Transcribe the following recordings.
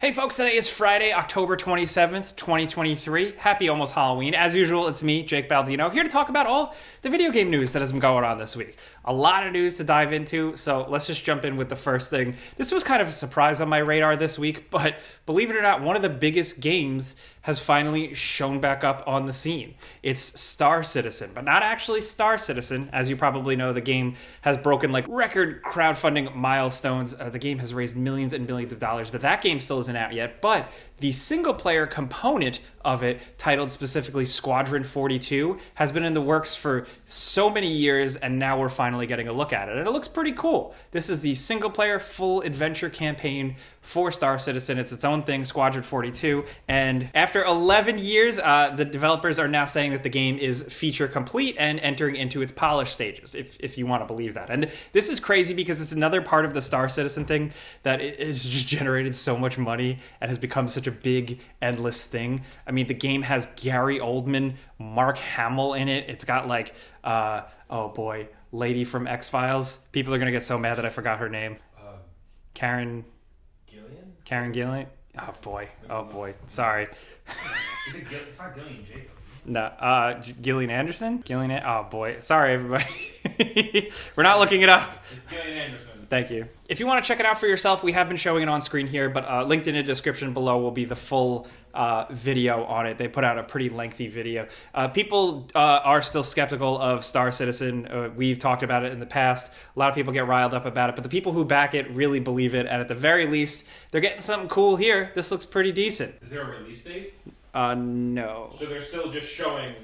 Hey folks, today is Friday, October 27th, 2023. Happy almost Halloween. As usual, it's me, Jake Baldino, here to talk about all the video game news that has been going on this week. A lot of news to dive into, so let's just jump in with the first thing. This was kind of a surprise on my radar this week, but believe it or not, one of the biggest games has finally shown back up on the scene. It's Star Citizen, but not actually Star Citizen. As you probably know, the game has broken like record crowdfunding milestones. The game has raised millions and millions of dollars, but that game still isn't out yet. But the single player component of it, titled specifically Squadron 42, has been in the works for so many years, and now we're finally getting a look at it. And it looks pretty cool. This is the single player full adventure campaign for Star Citizen. It's its own thing, Squadron 42. And after 11 years, the developers are now saying that the game is feature complete and entering into its polish stages, if you want to believe that. And this is crazy because it's another part of the Star Citizen thing that has just generated so much money and has become such a big, endless thing. I mean, the game has Gary Oldman, Mark Hamill in it. It's got like, lady from X-Files. People are going to get so mad that I forgot her name. Karen Gillian? Oh boy. Sorry. It's not Gillian Jacob. No, Gillian Anderson? Oh boy. Sorry, everybody. We're not looking it up. It's Gillian Anderson. Thank you. If you want to check it out for yourself, we have been showing it on screen here, but linked in the description below will be the full video on it. They put out a pretty lengthy video. People are still skeptical of Star Citizen. We've talked about it in the past. A lot of people get riled up about it, but the people who back it really believe it, and at the very least, they're getting something cool here. This looks pretty decent. Is there a release date? No. So they're still just showing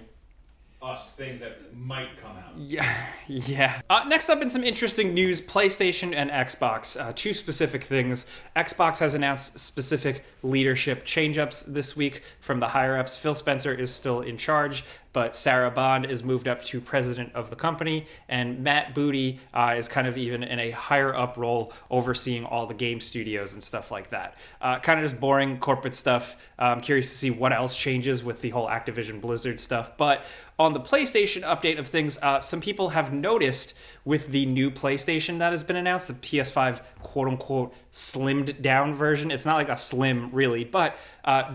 us things that might come out. Yeah. Next up in some interesting news, PlayStation and Xbox. Two specific things. Xbox has announced specific leadership change-ups this week from the higher-ups. Phil Spencer is still in charge, but Sarah Bond is moved up to president of the company, and Matt Booty is kind of even in a higher-up role overseeing all the game studios and stuff like that. Kind of just boring corporate stuff. I'm curious to see what else changes with the whole Activision Blizzard stuff, but on the PlayStation update of things, some people have noticed with the new PlayStation that has been announced, the PS5 quote-unquote slimmed down version. It's not like a slim really, but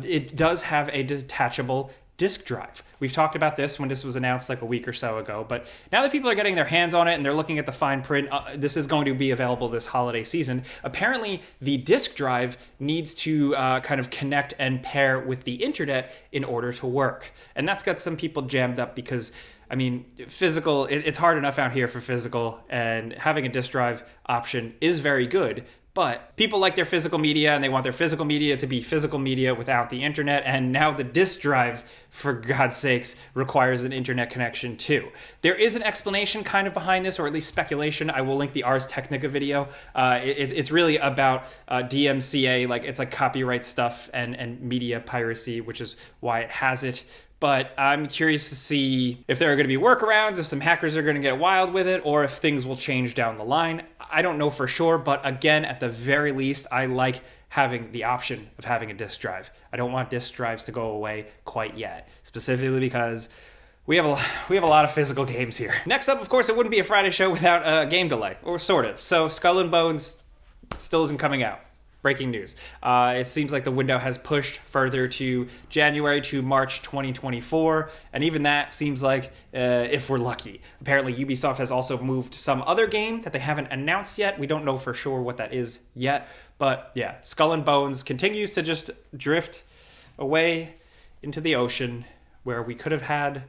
it does have a detachable disk drive. We've talked about this when this was announced like a week or so ago, but now that people are getting their hands on it and they're looking at the fine print, this is going to be available this holiday season. Apparently, the disk drive needs to kind of connect and pair with the internet in order to work. And that's got some people jammed up because, I mean, physical, it's hard enough out here for physical, and having a disk drive option is very good. But people like their physical media, and they want their physical media to be physical media without the internet. And now the disk drive, for God's sakes, requires an internet connection too. There is an explanation kind of behind this, or at least speculation. I will link the Ars Technica video. It's really about DMCA, like it's like copyright stuff and media piracy, which is why it has it. But I'm curious to see if there are going to be workarounds, if some hackers are going to get wild with it, or if things will change down the line. I don't know for sure, but again, at the very least, I like having the option of having a disk drive. I don't want disk drives to go away quite yet, specifically because we have a lot of physical games here. Next up, of course, it wouldn't be a Friday show without a game delay, or sort of. So Skull and Bones still isn't coming out. Breaking news. It seems like the window has pushed further to January to March 2024, and even that seems like if we're lucky. Apparently, Ubisoft has also moved some other game that they haven't announced yet. We don't know for sure what that is yet, but yeah, Skull and Bones continues to just drift away into the ocean, where we could have had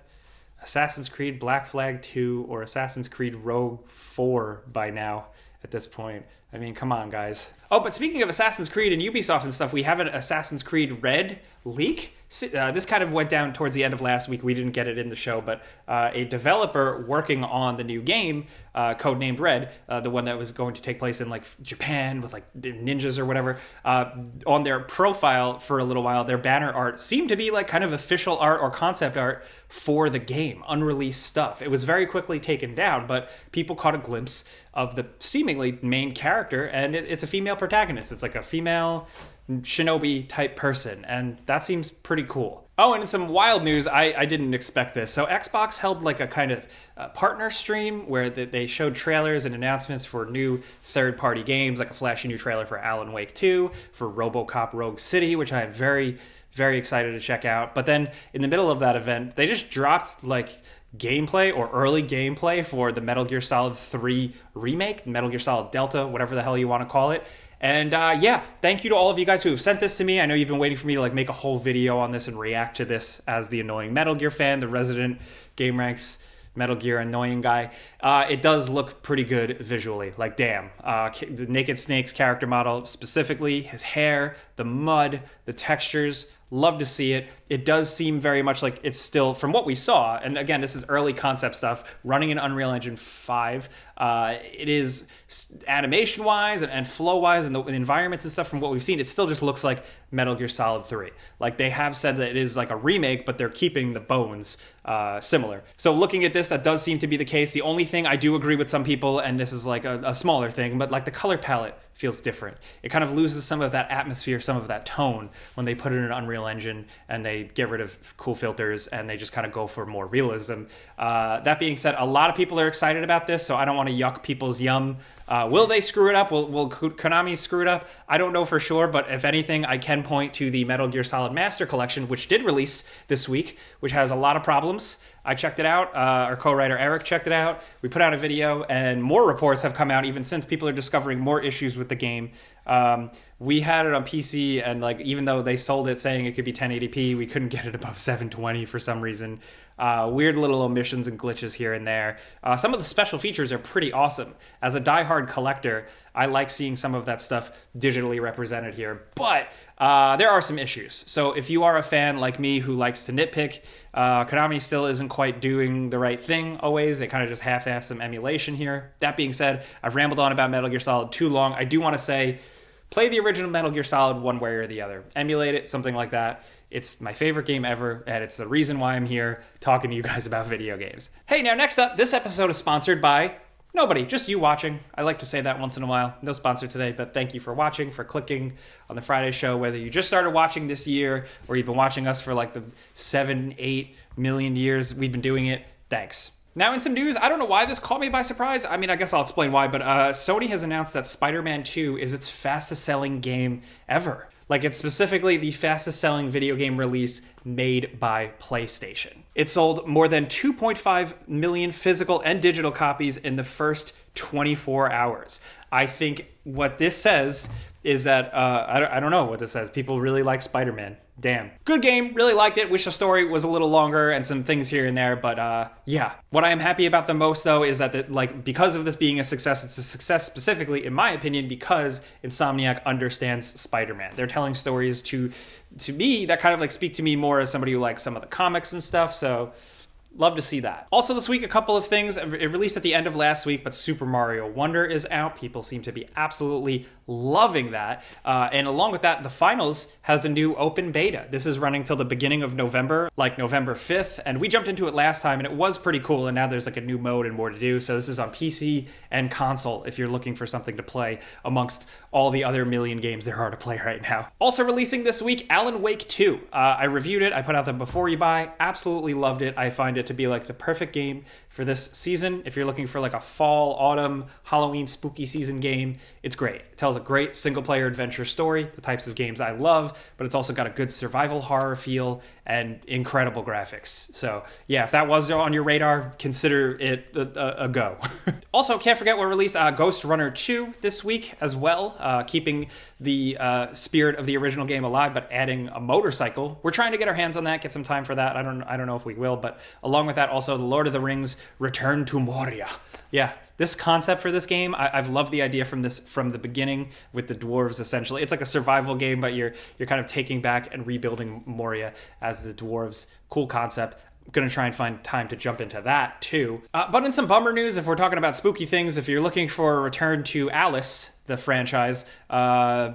Assassin's Creed Black Flag 2 or Assassin's Creed Rogue 4 by now at this point. I mean, come on, guys. Oh, but speaking of Assassin's Creed and Ubisoft and stuff, we have an Assassin's Creed Red leak. This kind of went down towards the end of last week. We didn't get it in the show, but a developer working on the new game, codenamed Red, the one that was going to take place in like Japan with like ninjas or whatever, on their profile for a little while, their banner art seemed to be like kind of official art or concept art for the game, unreleased stuff. It was very quickly taken down, but people caught a glimpse of the seemingly main character, and it's a female protagonist. It's like a female shinobi type person, and that seems pretty cool. Oh, and in some wild news, I didn't expect this. So Xbox held like a kind of partner stream where they showed trailers and announcements for new third-party games, like a flashy new trailer for Alan Wake 2, for RoboCop Rogue City, which I am very, very excited to check out. But then in the middle of that event, they just dropped like gameplay or early gameplay for the Metal Gear Solid 3 remake, Metal Gear Solid Delta, whatever the hell you want to call it. And yeah, thank you to all of you guys who have sent this to me. I know you've been waiting for me to like make a whole video on this and react to this as the annoying Metal Gear fan, the resident gameranx Metal Gear annoying guy. It does look pretty good visually. Like, damn. The Naked Snake's character model, specifically his hair, the mud, the textures. Love to see it. It does seem very much like it's still, from what we saw, and again, this is early concept stuff, running in Unreal Engine 5. It is animation-wise and flow-wise and the environments and stuff from what we've seen, it still just looks like Metal Gear Solid 3. Like, they have said that it is like a remake, but they're keeping the bones similar. So looking at this, that does seem to be the case. The only thing I do agree with some people, and this is like a smaller thing, but like the color palette feels different. It kind of loses some of that atmosphere, some of that tone when they put it in an Unreal Engine and they get rid of cool filters and they just kind of go for more realism. That being said, a lot of people are excited about this, so I don't want to yuck people's yum. Will they screw it up? Will Konami screw it up? I don't know for sure, but if anything, I can point to the Metal Gear Solid Master Collection, which did release this week, which has a lot of problems. I checked it out. Our co-writer Eric checked it out. We put out a video, and more reports have come out even since. People are discovering more issues with the game. We had it on PC, and like even though they sold it saying it could be 1080p, we couldn't get it above 720 for some reason. Weird little omissions and glitches here and there. Some of the special features are pretty awesome. As a diehard collector, I like seeing some of that stuff digitally represented here, but there are some issues. So if you are a fan like me who likes to nitpick, Konami still isn't quite doing the right thing always. They kind of just half-ass some emulation here. That being said, I've rambled on about Metal Gear Solid too long. I do want to say, play the original Metal Gear Solid one way or the other. Emulate it, something like that. It's my favorite game ever, and it's the reason why I'm here talking to you guys about video games. Hey, now next up, this episode is sponsored by nobody, just you watching. I like to say that once in a while. No sponsor today, but thank you for watching, for clicking on the Friday show, whether you just started watching this year or you've been watching us for like the 7-8 million years we've been doing it. Thanks. Now, in some news, I don't know why this caught me by surprise. I mean, I guess I'll explain why, but Sony has announced that Spider-Man 2 is its fastest-selling game ever. Like, it's specifically the fastest-selling video game release made by PlayStation. It sold more than 2.5 million physical and digital copies in the first 24 hours. I think what this says is that, I don't know what this says. People really like Spider-Man. Damn. Good game. Really liked it. Wish the story was a little longer and some things here and there. But yeah. What I am happy about the most, though, is that because of this being a success, it's a success specifically, in my opinion, because Insomniac understands Spider-Man. They're telling stories to me that kind of like speak to me more as somebody who likes some of the comics and stuff. So love to see that. Also this week, a couple of things. It released at the end of last week, but Super Mario Wonder is out. People seem to be absolutely loving that. And along with that, the Finals has a new open beta. This is running till the beginning of November, like November 5th. And we jumped into it last time, and it was pretty cool. And now there's like a new mode and more to do. So this is on PC and console if you're looking for something to play amongst all the other million games there are to play right now. Also releasing this week, Alan Wake 2. I reviewed it. I put out the before you buy. Absolutely loved it. I find it to be like the perfect game for this season. If you're looking for like a fall, autumn, Halloween, spooky season game, it's great. It tells a great single-player adventure story, the types of games I love, but it's also got a good survival horror feel and incredible graphics. So yeah, if that was on your radar, consider it a go. Also, can't forget we released Ghost Runner 2 this week as well, keeping the spirit of the original game alive, but adding a motorcycle. We're trying to get our hands on that, get some time for that. I don't know if we will, but along with that, also the Lord of the Rings Return to Moria. Yeah, this concept for this game, I've loved the idea from the beginning with the dwarves. Essentially, it's like a survival game, but you're kind of taking back and rebuilding Moria as the dwarves. Cool concept. I'm going to try and find time to jump into that too. But in some bummer news, if we're talking about spooky things, if you're looking for a return to Alice, the franchise,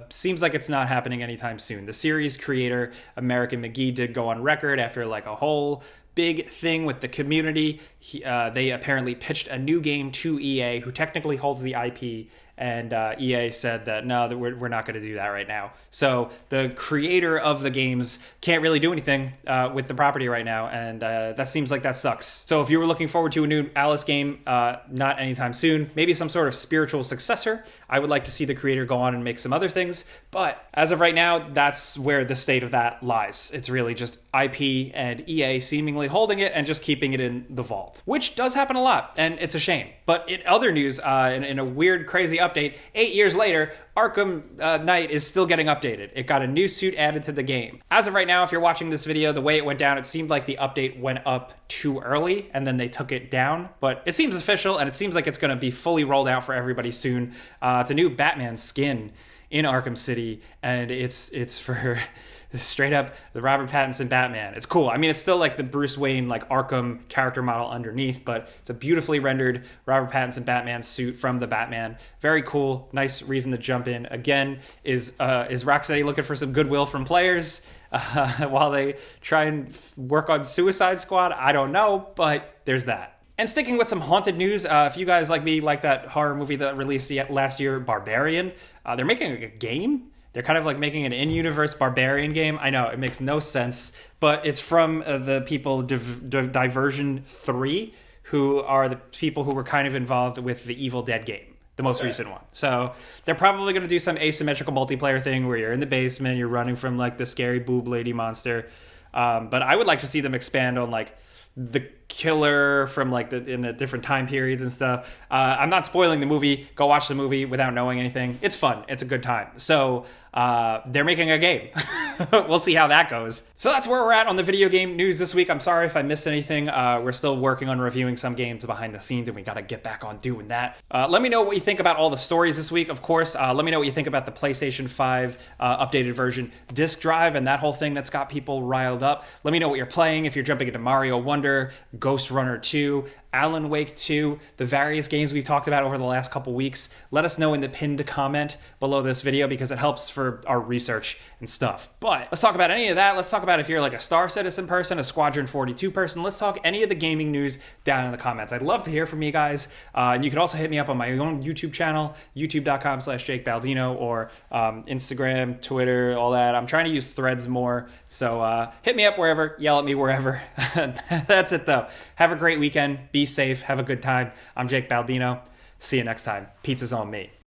seems like it's not happening anytime soon. The series creator, American McGee, did go on record after like a whole big thing with the community. They apparently pitched a new game to EA, who technically holds the IP, and EA said that no, that we're not going to do that right now. So the creator of the games can't really do anything with the property right now, and that seems like that sucks. So if you were looking forward to a new Alice game, not anytime soon, maybe some sort of spiritual successor, I would like to see the creator go on and make some other things. But as of right now, that's where the state of that lies. It's really just IP and EA seemingly holding it and just keeping it in the vault, which does happen a lot, and it's a shame. But in other news, in a weird, crazy update, 8 years later, Arkham Knight is still getting updated. It got a new suit added to the game. As of right now, if you're watching this video, the way it went down, it seemed like the update went up too early and then they took it down. But it seems official, and it seems like it's going to be fully rolled out for everybody soon. It's a new Batman skin in Arkham City, and it's for straight up the Robert Pattinson Batman. It's cool. I mean, it's still like the Bruce Wayne like Arkham character model underneath, but it's a beautifully rendered Robert Pattinson Batman suit from the Batman. Very cool. Nice reason to jump in. Again, is Rocksteady looking for some goodwill from players while they try and work on Suicide Squad? I don't know, but there's that. And sticking with some haunted news, if you guys like me like that horror movie that released last year, Barbarian, they're making a game. They're kind of like making an in-universe Barbarian game. I know, it makes no sense, but it's from the people Diversion 3, who are the people who were kind of involved with the Evil Dead game, the most recent one. So they're probably going to do some asymmetrical multiplayer thing where you're in the basement, you're running from like the scary boob lady monster. But I would like to see them expand on like the killer from like in the different time periods and stuff. I'm not spoiling the movie. Go watch the movie without knowing anything. It's fun. It's a good time. So they're making a game. We'll see how that goes. So that's where we're at on the video game news this week. I'm sorry if I missed anything. We're still working on reviewing some games behind the scenes, and we got to get back on doing that. Let me know what you think about all the stories this week, of course. Let me know what you think about the PlayStation 5 updated version disc drive and that whole thing that's got people riled up. Let me know what you're playing, if you're jumping into Mario Wonder, Ghost Runner 2, Alan Wake 2, the various games we've talked about over the last couple weeks. Let us know in the pinned comment below this video because it helps for our research and stuff. But let's talk about any of that. Let's talk about if you're like a Star Citizen person, a Squadron 42 person. Let's talk any of the gaming news down in the comments. I'd love to hear from you guys. And you can also hit me up on my own YouTube channel, youtube.com/JakeBaldino, or Instagram, Twitter, all that. I'm trying to use Threads more. So hit me up wherever, yell at me wherever. That's it though. Have a great weekend. Be safe. Have a good time. I'm Jake Baldino. See you next time. Pizza's on me.